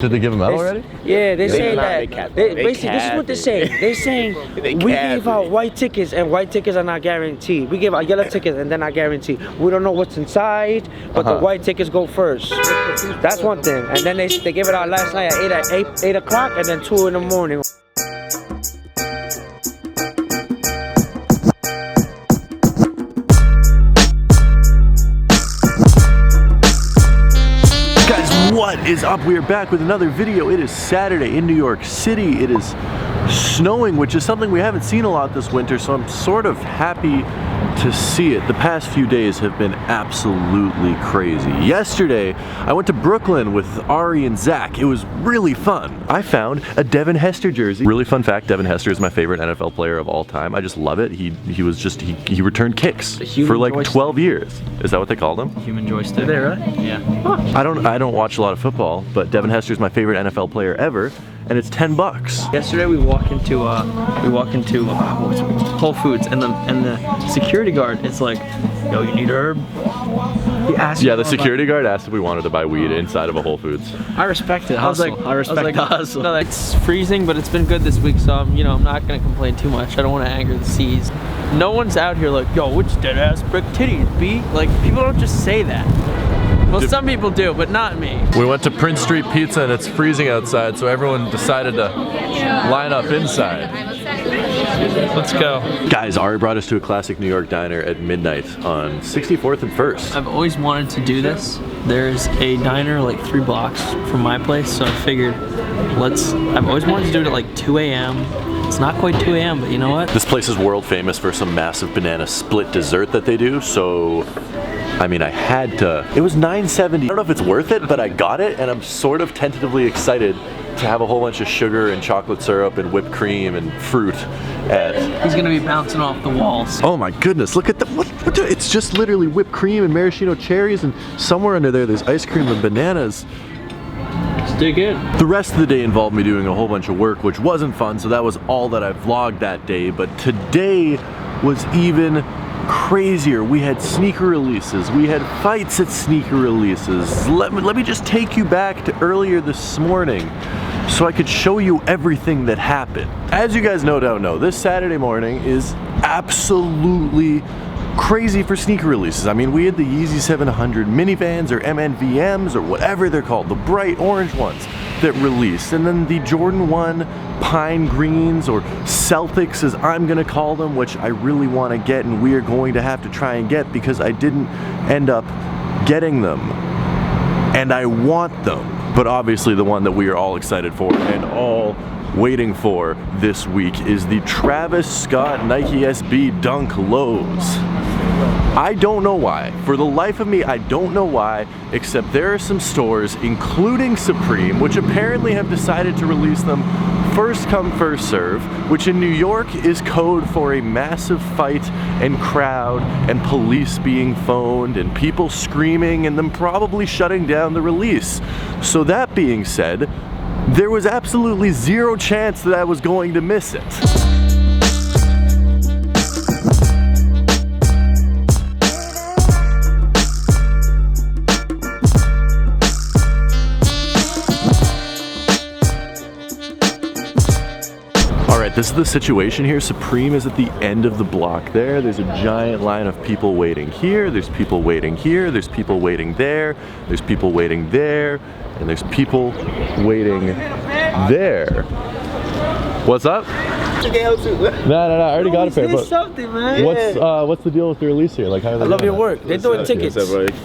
Did they give them out already? Yeah, they're saying that. Basically, this is what they're saying. They're saying we gave out white tickets, and white tickets are not guaranteed. We give out yellow tickets, and they're not guaranteed. We don't know what's inside, but the white tickets go first. That's one thing. And then they gave it out last night at 8 o'clock, and then 2 in the morning. What is up? We are back with another video. It is Saturday in New York City. It is snowing, which is something we haven't seen a lot this winter, so I'm sort of happy to see it. The past few days have been absolutely crazy. Yesterday, I went to Brooklyn with Ari and Zach. It was really fun. I found a Devin Hester jersey. Really fun fact, Devin Hester is my favorite NFL player of all time. I just love it. He returned kicks for like 12 years. Is that what they called him? Human joystick. Is that right? Yeah. Huh. I don't watch a lot of football, but Devin Hester is my favorite NFL player ever, and it's $10. Yesterday we walk into Whole Foods, and the security guard is like, "Yo, you need herb?" Yeah, the security guard asked if we wanted to buy weed inside of a Whole Foods. I respect it. I respect the hustle. No, it's freezing, but it's been good this week, so I'm not gonna complain too much. I don't want to anger the seas. No one's out here like, "Yo, which dead ass brick titties, B?" Like, people don't just say that. Well, some people do, but not me. We went to Prince Street Pizza and it's freezing outside, so everyone decided to line up inside. Let's go. Guys, Ari brought us to a classic New York diner at midnight on 64th and 1st. I've always wanted to do this. There's a diner like 3 blocks from my place, so I figured I've always wanted to do it at like 2 a.m. It's not quite 2 a.m., but you know what? This place is world famous for some massive banana split dessert that they do, so I mean, I had to. It was $9.70. I don't know if it's worth it, but I got it, and I'm sort of tentatively excited to have a whole bunch of sugar and chocolate syrup and whipped cream and fruit. He's gonna be bouncing off the walls. Oh my goodness, look at that. It's just literally whipped cream and maraschino cherries, and somewhere under there's ice cream and bananas. Dig in. The rest of the day involved me doing a whole bunch of work, which wasn't fun, so that was all that I vlogged that day. But today was even crazier. We had sneaker releases. We had fights at sneaker releases. Let me just take you back to earlier this morning so I could show you everything that happened. As you guys no doubt know, this Saturday morning is absolutely crazy for sneaker releases. I mean, we had the Yeezy 700 minivans or MNVMs or whatever they're called, the bright orange ones that released, and then the Jordan 1 Pine Greens, or Celtics as I'm gonna call them, which I really want to get and we are going to have to try and get because I didn't end up getting them. And I want them. But obviously the one that we are all excited for and all waiting for this week is the Travis Scott Nike SB Dunk Lows. I don't know why. For the life of me, I don't know why, except there are some stores, including Supreme, which apparently have decided to release them first come, first serve, which in New York is code for a massive fight and crowd and police being phoned and people screaming and them probably shutting down the release. So that being said, there was absolutely zero chance that I was going to miss it. This is the situation here. Supreme is at the end of the block there. There's a giant line of people waiting here. There's people waiting here. There's people waiting there. There's people waiting there. And there's people waiting there. What's up? No, I already got a pair. But something, man. What's the deal with the release here? Like, how are they I love your work. They're doing tickets.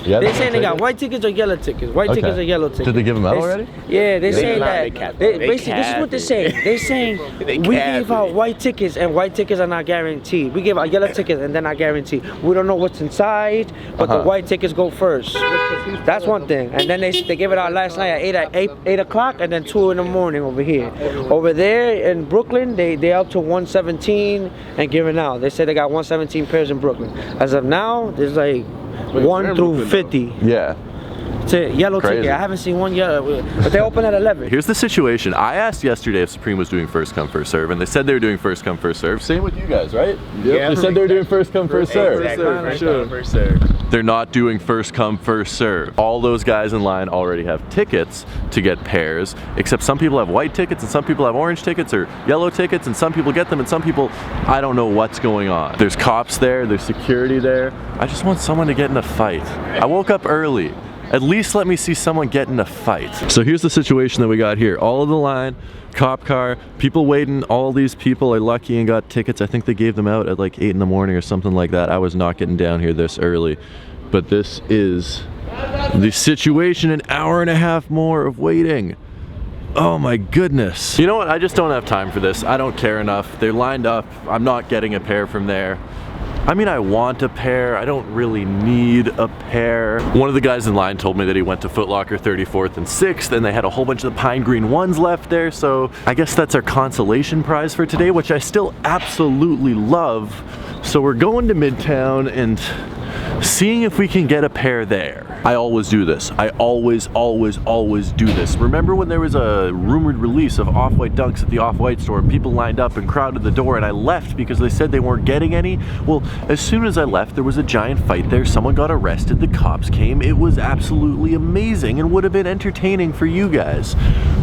Yeah, they're saying they got white tickets or yellow tickets. White tickets or yellow tickets. Did they give them out already? Yeah, they're saying that. Basically, this is what they're saying. They're saying we gave out white tickets, and white tickets are not guaranteed. We give out yellow tickets, and they're not guaranteed. We don't know what's inside, but the white tickets go first. That's one thing. And then they gave it out last night at 8 o'clock, and then 2 in the morning over here. Over there in Brooklyn, they up to 117 and giving out. They said they got 117 pairs in Brooklyn. As of now, there's like 1 through 50. Yeah. yellow ticket. I haven't seen one yet, but they open at 11. Here's the situation. I asked yesterday if Supreme was doing first come, first serve, and they said they were doing first come, first serve. Same with you guys, right? Yeah. They said they were doing first come, first serve. First serve. They're not doing first come, first serve. All those guys in line already have tickets to get pairs, except some people have white tickets and some people have orange tickets or yellow tickets, and some people get them and some people, I don't know what's going on. There's cops there, there's security there. I just want someone to get in a fight. I woke up early. At least let me see someone get in a fight. So here's the situation that we got here. All of the line, cop car, people waiting. All these people are lucky and got tickets. I think they gave them out at like 8 in the morning or something like that. I was not getting down here this early. But this is the situation, an hour and a half more of waiting. Oh my goodness. You know what, I just don't have time for this. I don't care enough. They're lined up. I'm not getting a pair from there. I mean, I want a pair. I don't really need a pair. One of the guys in line told me that he went to Foot Locker 34th and 6th and they had a whole bunch of the pine green ones left there. So I guess that's our consolation prize for today, which I still absolutely love. So we're going to Midtown and seeing if we can get a pair there. I always do this. I always do this. Remember when there was a rumored release of Off-White Dunks at the Off-White store and people lined up and crowded the door and I left because they said they weren't getting any? Well, as soon as I left, there was a giant fight there. Someone got arrested. The cops came. It was absolutely amazing and would have been entertaining for you guys.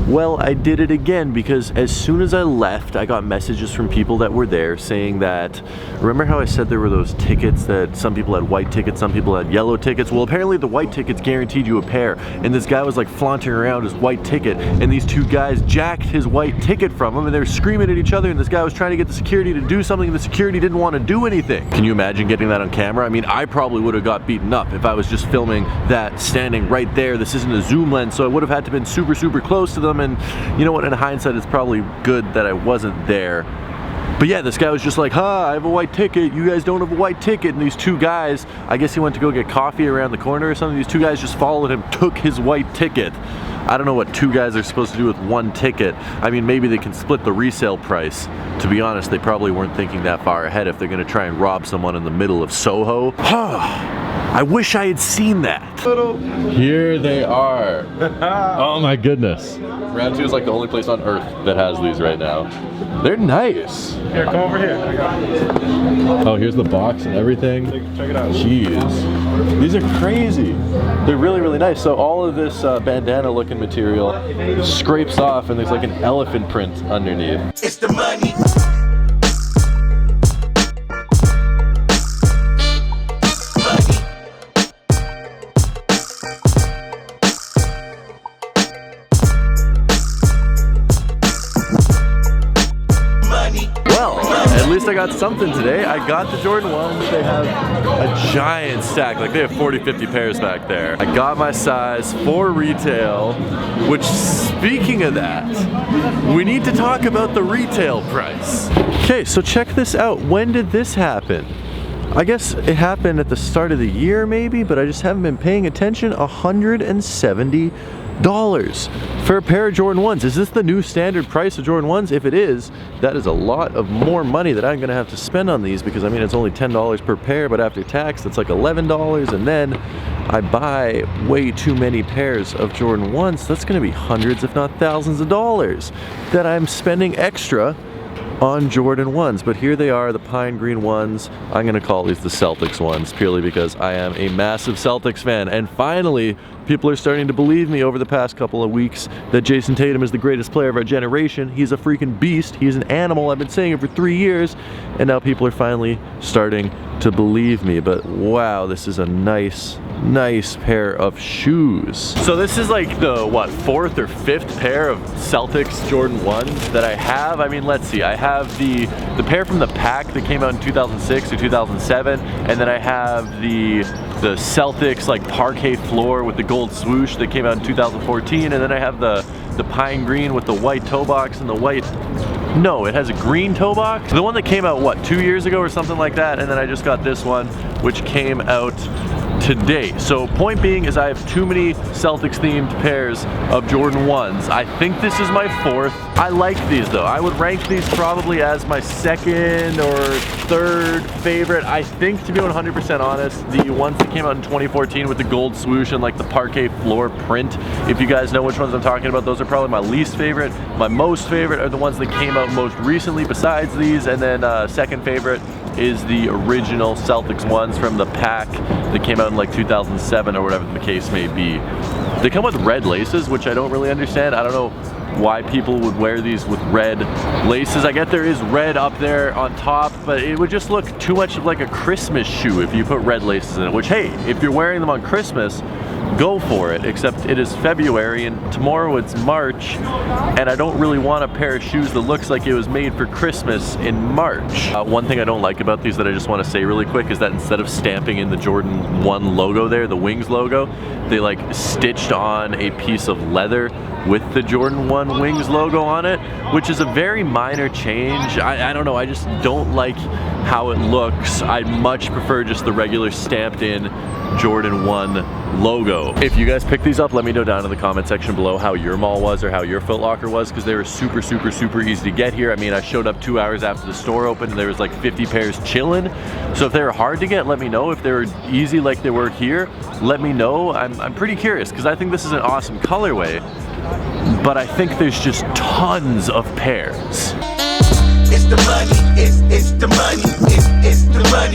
Well, I did it again because as soon as I left, I got messages from people that were there saying that, remember how I said there were those tickets that some people had white tickets, some people had yellow tickets? Well, apparently the white tickets guaranteed you a pair, and this guy was like flaunting around his white ticket, and these two guys jacked his white ticket from him, and they were screaming at each other, and this guy was trying to get the security to do something, and the security didn't want to do anything. Can you imagine getting that on camera? I mean, I probably would have got beaten up if I was just filming that standing right there. This isn't a zoom lens, so I would have had to been super close to them, and you know what, in hindsight, it's probably good that I wasn't there. But yeah, this guy was just like, I have a white ticket, you guys don't have a white ticket. And these two guys, I guess he went to go get coffee around the corner or something. These two guys just followed him, took his white ticket. I don't know what two guys are supposed to do with one ticket. I mean, maybe they can split the resale price. To be honest, they probably weren't thinking that far ahead if they're gonna try and rob someone in the middle of Soho. I wish I had seen that. Here they are. Oh my goodness. Round 2 is like the only place on earth that has these right now. They're nice. Here, come over here. I got it. Oh, here's the box and everything. Check it out. Jeez. These are crazy. They're really nice. So all of this bandana looking material scrapes off and there's like an elephant print underneath. It's the money. At least I got something today. I got the Jordan 1s. They have a giant stack. Like they have 40-50 pairs back there. I got my size for retail, which speaking of that, we need to talk about the retail price. Okay, so check this out. When did this happen? I guess it happened at the start of the year maybe, but I just haven't been paying attention. $170 for a pair of Jordan 1s. Is this the new standard price of Jordan 1s? If it is, that is a lot of more money that I'm gonna have to spend on these because I mean it's only $10 per pair, but after tax that's like $11, and then I buy way too many pairs of Jordan 1s. That's gonna be hundreds if not thousands of dollars that I'm spending extra on Jordan 1s. But here they are, the pine green ones. I'm gonna call these the Celtics ones purely because I am a massive Celtics fan, and finally people are starting to believe me over the past couple of weeks that Jason Tatum is the greatest player of our generation. He's a freaking beast. He's an animal. I've been saying it for 3 years, and now people are finally starting to believe me. But wow, this is a nice pair of shoes. So this is like the, what, 4th or 5th pair of Celtics Jordan 1s that I have. I mean, let's see, I have the pair from the pack that came out in 2006 or 2007, and then I have the Celtics like parquet floor with the gold swoosh that came out in 2014, and then I have the pine green with the white toe box and the white, no, it has a green toe box. The one that came out, what, 2 years ago or something like that, and then I just got this one, which came out today. So point being is I have too many Celtics themed pairs of Jordan 1s. I think this is my 4th. I like these though. I would rank these probably as my 2nd or 3rd favorite. I think, to be 100% honest, the ones that came out in 2014 with the gold swoosh and like the parquet floor print, if you guys know which ones I'm talking about, those are probably my least favorite. My most favorite are the ones that came out most recently besides these, and then second favorite is the original Celtics ones from the pack that came out in like 2007 or whatever the case may be. They come with red laces, which I don't really understand. I don't know why people would wear these with red laces. I get there is red up there on top, but it would just look too much of like a Christmas shoe if you put red laces in it, which, hey, if you're wearing them on Christmas, go for it, except it is February and tomorrow it's March, and I don't really want a pair of shoes that looks like it was made for Christmas in March. One thing I don't like about these that I just want to say really quick is that instead of stamping in the Jordan 1 logo there, the Wings logo, they like stitched on a piece of leather with the Jordan 1 Wings logo on it, which is a very minor change. I don't know, I just don't like how it looks. I'd much prefer just the regular stamped in Jordan 1 logo. If you guys pick these up, let me know down in the comment section below how your mall was or how your Foot Locker was, because they were super easy to get here. I mean, I showed up 2 hours after the store opened and there was like 50 pairs chilling. So if they were hard to get, let me know. If they were easy like they were here, let me know. I'm pretty curious because I think this is an awesome colorway, but I think there's just tons of pairs. It's the money, it's the money, it's the money.